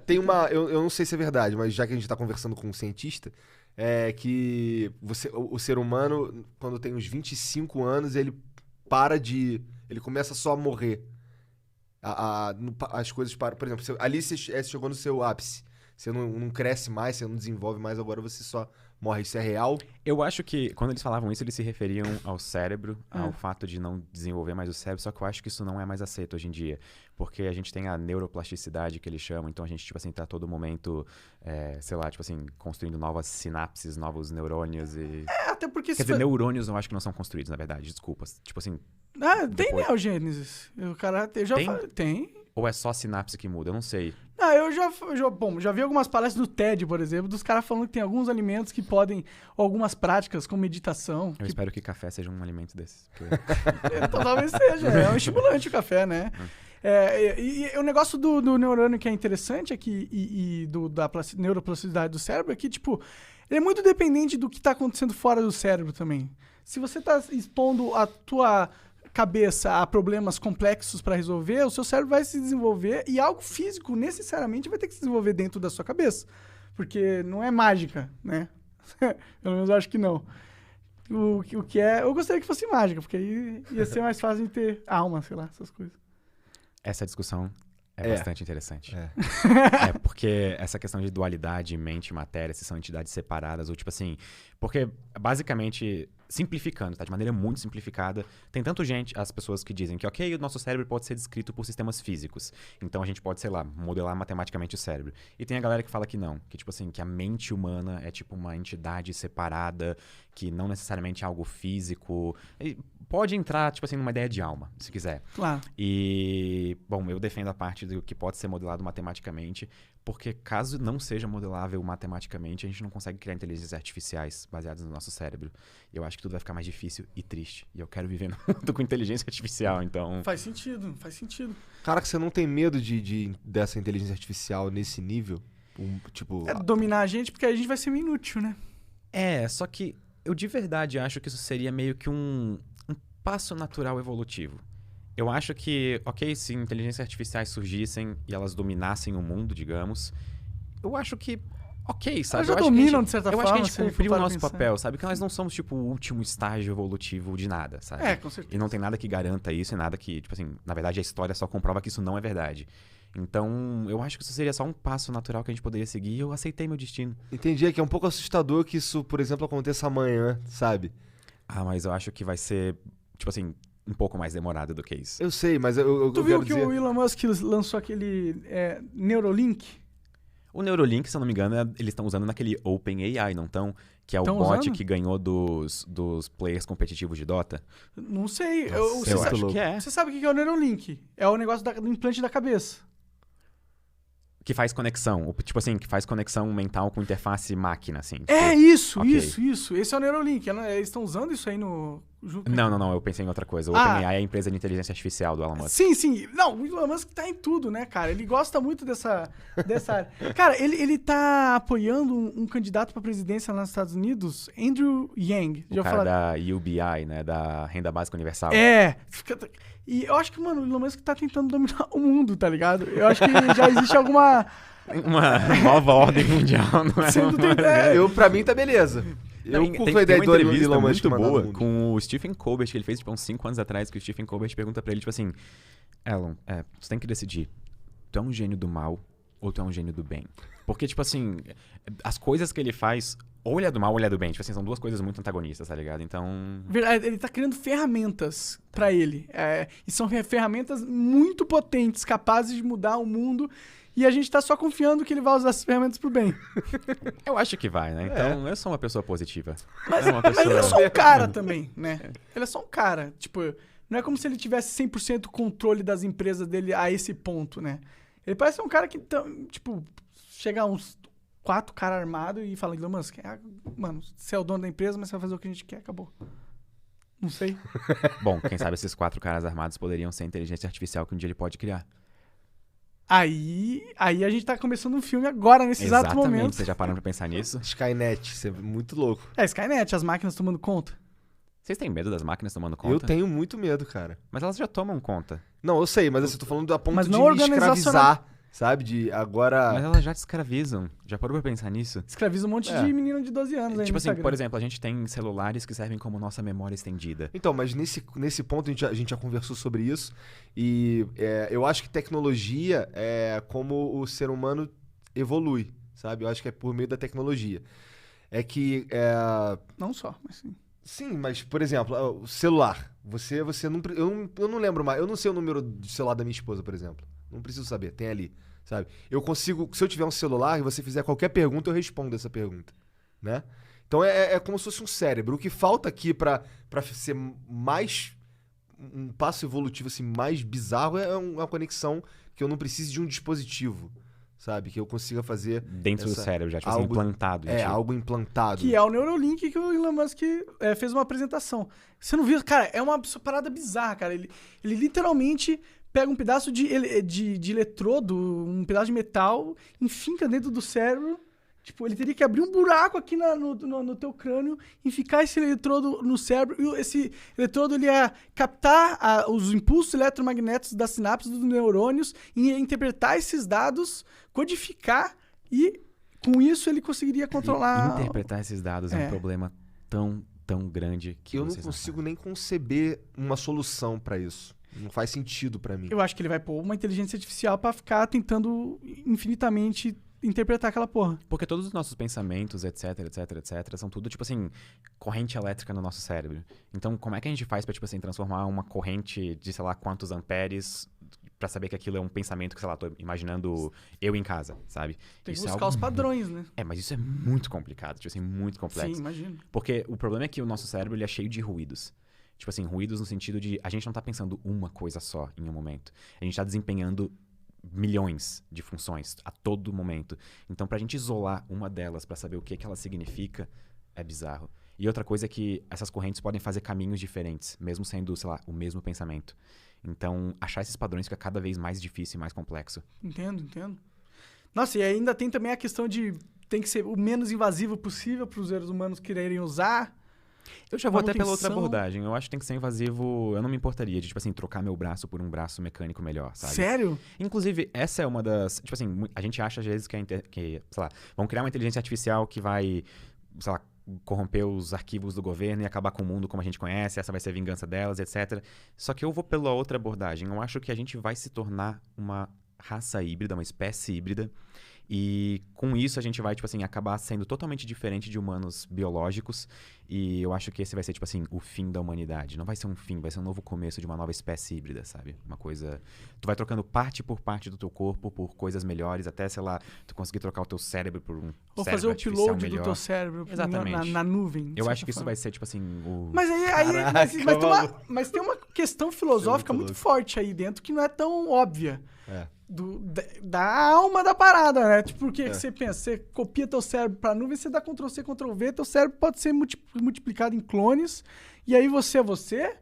Tem uma... Eu não sei se é verdade, mas já que a gente tá conversando com um cientista, é que o ser humano, quando tem uns 25 anos, ele para de... Ele começa só a morrer. As coisas param. Por exemplo, ali você chegou no seu ápice. Você não cresce mais, você não desenvolve mais, agora você só morre. Isso é real? Eu acho que, quando eles falavam isso, eles se referiam ao cérebro, ao fato de não desenvolver mais o cérebro, só que eu acho que isso não é mais aceito hoje em dia. Porque a gente tem a neuroplasticidade, que eles chamam, então a gente, tipo assim, tá a todo momento, sei lá, tipo assim, construindo novas sinapses, novos neurônios e... Até porque... Quer dizer, neurônios eu acho que não são construídos, na verdade, desculpa. Tipo assim... tem neogênesis. O cara... Tem. Ou é só sinapse que muda? Eu não sei. Eu já vi algumas palestras do TED, por exemplo, dos caras falando que tem alguns alimentos que podem, ou algumas práticas, como meditação. Eu espero que café seja um alimento desses. Porque... Talvez seja, é um estimulante o café, né? E o negócio do neurônio que é interessante aqui, da neuroplasticidade do cérebro, é que, tipo, ele é muito dependente do que tá acontecendo fora do cérebro também. Se você tá expondo a tua cabeça a problemas complexos para resolver, o seu cérebro vai se desenvolver e algo físico necessariamente vai ter que se desenvolver dentro da sua cabeça. Porque não é mágica, né? Pelo menos eu acho que não. O que é... Eu gostaria que fosse mágica, porque aí ia ser mais fácil de ter alma, sei lá, essas coisas. Essa discussão é bastante interessante. É. Porque essa questão de dualidade, mente e matéria, se são entidades separadas, ou tipo assim... Porque, basicamente, simplificando, tá? De maneira muito simplificada, tem tanto as pessoas que dizem que, ok, o nosso cérebro pode ser descrito por sistemas físicos. Então a gente pode, sei lá, modelar matematicamente o cérebro. E tem a galera que fala que não. Que, tipo assim, que a mente humana é tipo uma entidade separada, que não necessariamente é algo físico. E pode entrar, tipo assim, numa ideia de alma, se quiser. Claro. E, bom, eu defendo a parte do que pode ser modelado matematicamente, porque caso não seja modelável matematicamente, a gente não consegue criar inteligências artificiais baseadas no nosso cérebro. E eu acho que tudo vai ficar mais difícil e triste. E eu quero viver no mundo com inteligência artificial, então... Faz sentido. Cara, que você não tem medo dessa inteligência artificial nesse nível? Dominar a gente, porque a gente vai ser inútil, né? Só que eu de verdade acho que isso seria meio que um passo natural evolutivo. Eu acho que, ok, se inteligências artificiais surgissem e elas dominassem o mundo, digamos, eu acho que, ok, sabe? Elas já dominam, de certa forma. Eu acho que a gente cumpriu o nosso pensar. papel, sabe? Que nós não somos, tipo, o último estágio evolutivo de nada, sabe? Com certeza. E não tem nada que garanta isso e nada que, tipo assim, na verdade a história só comprova que isso não é verdade. Então, eu acho que isso seria só um passo natural que a gente poderia seguir e eu aceitei meu destino. Entendi, é que é um pouco assustador que isso, por exemplo, aconteça amanhã, sabe? Mas eu acho que vai ser, tipo assim, um pouco mais demorado do que isso. Eu sei, mas eu Tu viu quero que dizer... o Elon Musk lançou aquele Neuralink? O Neuralink, se eu não me engano, eles estão usando naquele OpenAI, não estão? Que é o bot usando? que ganhou dos players competitivos de Dota. Não sei. Nossa, eu acho que é. Você sabe o que é o Neuralink? É o negócio do implante da cabeça. Que faz conexão. Tipo assim, que faz conexão mental com interface máquina, assim. Tipo, Isso. ok. Isso. Esse é o Neuralink. Eles estão usando isso aí no... Não. Eu pensei em outra coisa. O OpenAI é a empresa de inteligência artificial do Elon Musk. Sim. Não, o Elon Musk tá em tudo, né, cara? Ele gosta muito dessa área. Cara, ele tá apoiando um candidato pra presidência lá nos Estados Unidos, Andrew Yang. O cara da UBI, né? Da Renda Básica Universal. E eu acho que, mano, o Elon Musk tá tentando dominar o mundo, tá ligado? Eu acho que já existe alguma... Uma nova ordem mundial, não é? Pra mim tá beleza. Eu curto a ideia do Elon Musk muito boa com o Stephen Colbert, que ele fez, tipo, uns 5 anos atrás, que o Stephen Colbert pergunta pra ele, tipo assim, Elon, você tem que decidir, tu é um gênio do mal ou tu é um gênio do bem? Porque, tipo assim, as coisas que ele faz, ou ele é do mal ou ele é do bem, tipo assim, são duas coisas muito antagonistas, tá ligado? Então... Verdade, ele tá criando ferramentas pra ele. E são ferramentas muito potentes, capazes de mudar o mundo... E a gente tá só confiando que ele vai usar essas ferramentas pro bem. Eu acho que vai, né? Então, eu sou uma pessoa positiva. Mas ele é só um cara também, né? Ele é só um cara. Tipo, não é como se ele tivesse 100% controle das empresas dele a esse ponto, né? Ele parece um cara que, tipo, chega uns 4 caras armados e fala, Elon Musk, mano, você é o dono da empresa, mas você vai fazer o que a gente quer, acabou. Não sei. Bom, quem sabe esses 4 caras armados poderiam ser a inteligência artificial que um dia ele pode criar. Aí a gente tá começando um filme agora, nesse exato momento. Vocês já pararam pra pensar nisso? Skynet, isso é muito louco. Skynet, as máquinas tomando conta. Vocês têm medo das máquinas tomando conta? Eu tenho muito medo, cara. Mas elas já tomam conta. Não, eu sei, mas assim, eu tô falando a ponto mas de não me escravizar sabe? De agora... Mas elas já te escravizam. Já parou pra pensar nisso? Escraviza um monte de menino de 12 anos aí Tipo no assim, Instagram. por exemplo, a gente tem celulares que servem como nossa memória estendida. Então, mas nesse ponto a gente já conversou sobre isso. E eu acho que tecnologia é como o ser humano evolui, sabe? Eu acho que é por meio da tecnologia. É que... Não só, mas sim. Sim, mas, por exemplo, o celular. Você não... Eu não lembro mais. Eu não sei o número de celular da minha esposa, por exemplo. Não preciso saber. Tem ali, sabe? Eu consigo... Se eu tiver um celular e você fizer qualquer pergunta, eu respondo essa pergunta, né? Então é como se fosse um cérebro. O que falta aqui pra ser mais... Um passo evolutivo assim, mais bizarro é uma conexão que eu não precise de um dispositivo, sabe? Que eu consiga fazer... Dentro do cérebro, já, tipo assim, algo- implantado. em ti. algo implantado. Que é o Neuralink que o Elon Musk fez uma apresentação. Você não viu? Cara, é uma parada bizarra, cara. Ele literalmente pega um pedaço de eletrodo, um pedaço de metal, enfinca dentro do cérebro. Tipo, ele teria que abrir um buraco aqui no teu crânio e ficar esse eletrodo no cérebro. E esse eletrodo, ele ia captar os impulsos eletromagnéticos das sinapses dos neurônios e ia interpretar esses dados, codificar e, com isso, ele conseguiria controlar... Interpretar esses dados é um problema tão grande que Eu não vocês consigo nem conceber uma solução pra isso. Não faz sentido pra mim. Eu acho que ele vai pôr uma inteligência artificial pra ficar tentando infinitamente interpretar aquela porra. Porque todos os nossos pensamentos, etc, são tudo, tipo assim, corrente elétrica no nosso cérebro. Então, como é que a gente faz pra, tipo assim, transformar uma corrente de, sei lá, quantos amperes pra saber que aquilo é um pensamento que, sei lá, tô imaginando eu em casa, sabe? Tem que Isso é buscar algo os padrões, né? mas isso é muito complicado, tipo assim, muito complexo. Sim, imagino. Porque o problema é que o nosso cérebro, ele é cheio de ruídos. Tipo assim, ruídos no sentido de a gente não tá pensando uma coisa só em um momento. A gente tá desempenhando milhões de funções a todo momento. Então, pra gente isolar uma delas pra saber o que ela significa, é bizarro. E outra coisa é que essas correntes podem fazer caminhos diferentes, mesmo sendo, sei lá, o mesmo pensamento. Então, achar esses padrões fica cada vez mais difícil e mais complexo. Entendo. Nossa, e ainda tem também a questão de tem que ser o menos invasivo possível para os seres humanos quererem usar. Eu já vou até pela outra Manutenção. abordagem. Eu acho que tem que ser invasivo. Eu não me importaria de, tipo assim, trocar meu braço por um braço mecânico melhor, sabe? Sério? Inclusive, essa é uma das... Tipo assim, a gente acha às vezes que sei lá, vão criar uma inteligência artificial que vai, sei lá, corromper os arquivos do governo e acabar com o mundo como a gente conhece, essa vai ser a vingança delas, etc. Só que eu vou pela outra abordagem. Eu acho que a gente vai se tornar uma raça híbrida, uma espécie híbrida, e com isso a gente vai, tipo assim, acabar sendo totalmente diferente de humanos biológicos, e eu acho que esse vai ser, tipo assim, o fim da humanidade. Não vai ser um fim, vai ser um novo começo de uma nova espécie híbrida, sabe? Uma coisa... Tu vai trocando parte por parte do teu corpo por coisas melhores, até, sei lá, tu conseguir trocar o teu cérebro por um Ou cérebro fazer o artificial upload melhor. do teu cérebro Exatamente. na nuvem. de Eu certa acho que isso forma. vai ser, tipo assim, o... Mas mas tem uma questão filosófica muito forte aí dentro que não é tão óbvia. É. Da alma da parada, né? Tipo, porque você pensa, você copia teu cérebro pra nuvem, você dá Ctrl+C, Ctrl+V, teu cérebro pode ser multiplicado em clones, e aí você é você?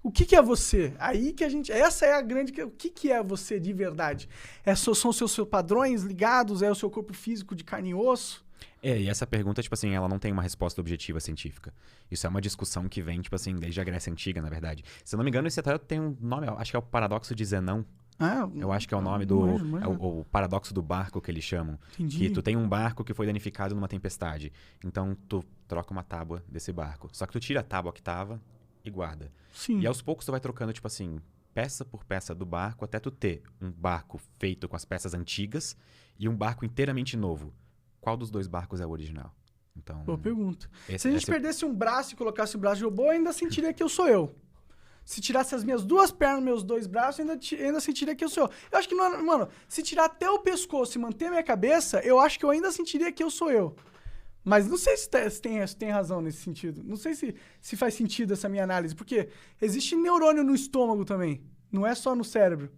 O que é você? Aí que a gente... Essa é a grande... O que é você de verdade? São os seus padrões ligados? É o seu corpo físico de carne e osso? E essa pergunta, tipo assim, ela não tem uma resposta objetiva científica. Isso é uma discussão que vem, tipo assim, desde a Grécia Antiga, na verdade. Se eu não me engano, esse até tem um nome, acho que é o paradoxo de Zenão. Eu acho que é o nome do... É o paradoxo do barco que eles chamam. Entendi. Que tu tem um barco que foi danificado numa tempestade. Então, tu troca uma tábua desse barco. Só que tu tira a tábua que tava e guarda. Sim. E aos poucos tu vai trocando, tipo assim, peça por peça do barco, até tu ter um barco feito com as peças antigas e um barco inteiramente novo. Qual dos dois barcos é o original? Então, Boa pergunta. esse- Se a gente essa- perdesse um braço e colocasse o braço de robô, eu ainda sentiria que eu sou eu. Se tirasse as minhas duas pernas, meus dois braços, eu ainda sentiria que eu sou eu. Eu acho que, mano, se tirar até o pescoço e manter a minha cabeça, eu acho que eu ainda sentiria que eu sou eu. Mas não sei se tem razão nesse sentido. Não sei se faz sentido essa minha análise. Porque existe neurônio no estômago também. Não é só no cérebro.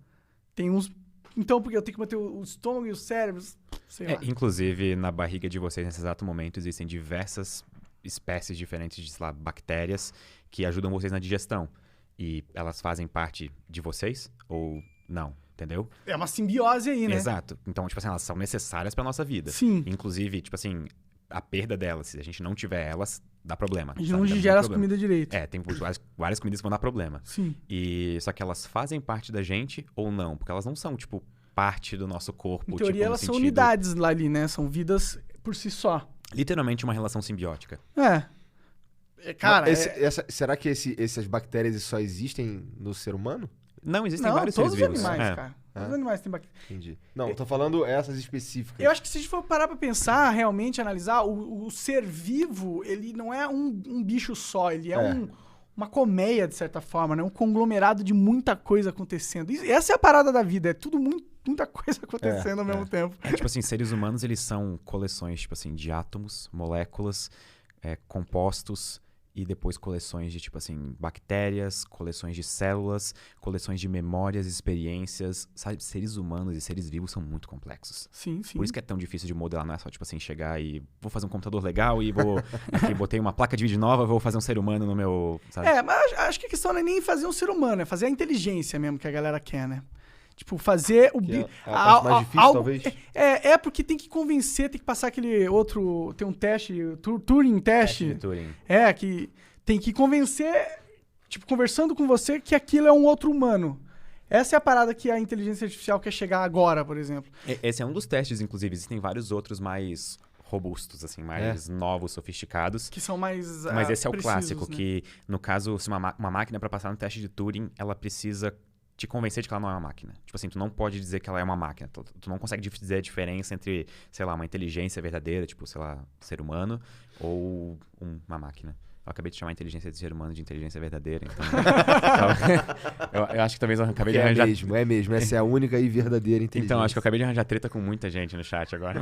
Tem uns... Então, porque eu tenho que manter o estômago e o cérebro... Sei lá. Inclusive, na barriga de vocês, nesse exato momento, existem diversas espécies diferentes de, sei lá, bactérias que ajudam vocês na digestão. E elas fazem parte de vocês ou não, entendeu? É uma simbiose aí, né? Exato. Então, tipo assim, elas são necessárias pra nossa vida. Sim. Inclusive, tipo assim, a perda delas, se a gente não tiver elas, dá problema. A gente sabe? não Dá digera muito as problema. comidas direito. Tem várias comidas que vão dar problema. Sim. Só que elas fazem parte da gente ou não? Porque elas não são, tipo, parte do nosso corpo. Em teoria, tipo, no elas são sentido- unidades lá ali, né? São vidas por si só. Literalmente uma relação simbiótica. Cara, será que essas bactérias só existem no ser humano? Não, existem não, vários todos seres os vivos. animais, É. cara. Todos os animais têm bactérias. Entendi. Não, eu tô falando essas específicas. Eu acho que se a gente for parar pra pensar, realmente analisar, o ser vivo, ele não é um bicho só, ele é uma colmeia, de certa forma, né? Um conglomerado de muita coisa acontecendo. Essa é a parada da vida, é tudo muita coisa acontecendo ao mesmo tempo. É, tipo assim, seres humanos, eles são coleções, tipo assim, de átomos, moléculas, compostos e depois coleções de, tipo assim, bactérias, coleções de células, coleções de memórias, experiências. Sabe, seres humanos e seres vivos são muito complexos. Sim, sim. Por isso que é tão difícil de modelar, não é só, tipo assim, chegar e vou fazer um computador legal e aqui botei uma placa de vídeo nova, vou fazer um ser humano no meu, sabe? Mas acho que a questão não é nem fazer um ser humano, é fazer a inteligência mesmo que a galera quer, né? Tipo, fazer o... Que é a parte mais difícil, talvez? Porque tem que convencer, tem que passar aquele outro... Tem um teste, Turing Teste teste. de Turing. Que tem que convencer, tipo, conversando com você, que aquilo é um outro humano. Essa é a parada que a inteligência artificial quer chegar agora, por exemplo. Esse é um dos testes, inclusive. Existem vários outros mais robustos, assim, mais novos, sofisticados. Que são mais Mas esse é o precisos, clássico, né? que, no caso, se uma máquina, para passar no teste de Turing, ela precisa te convencer de que ela não é uma máquina. Tipo assim, tu não pode dizer que ela é uma máquina. Tu não consegue dizer a diferença entre, sei lá, uma inteligência verdadeira, tipo, sei lá, ser humano, ou uma máquina. Eu acabei de chamar a inteligência de ser humano de inteligência verdadeira, então... eu acho que talvez eu acabei de arranjar... É mesmo. Essa é a única e verdadeira inteligência. Então, acho que eu acabei de arranjar treta com muita gente no chat agora.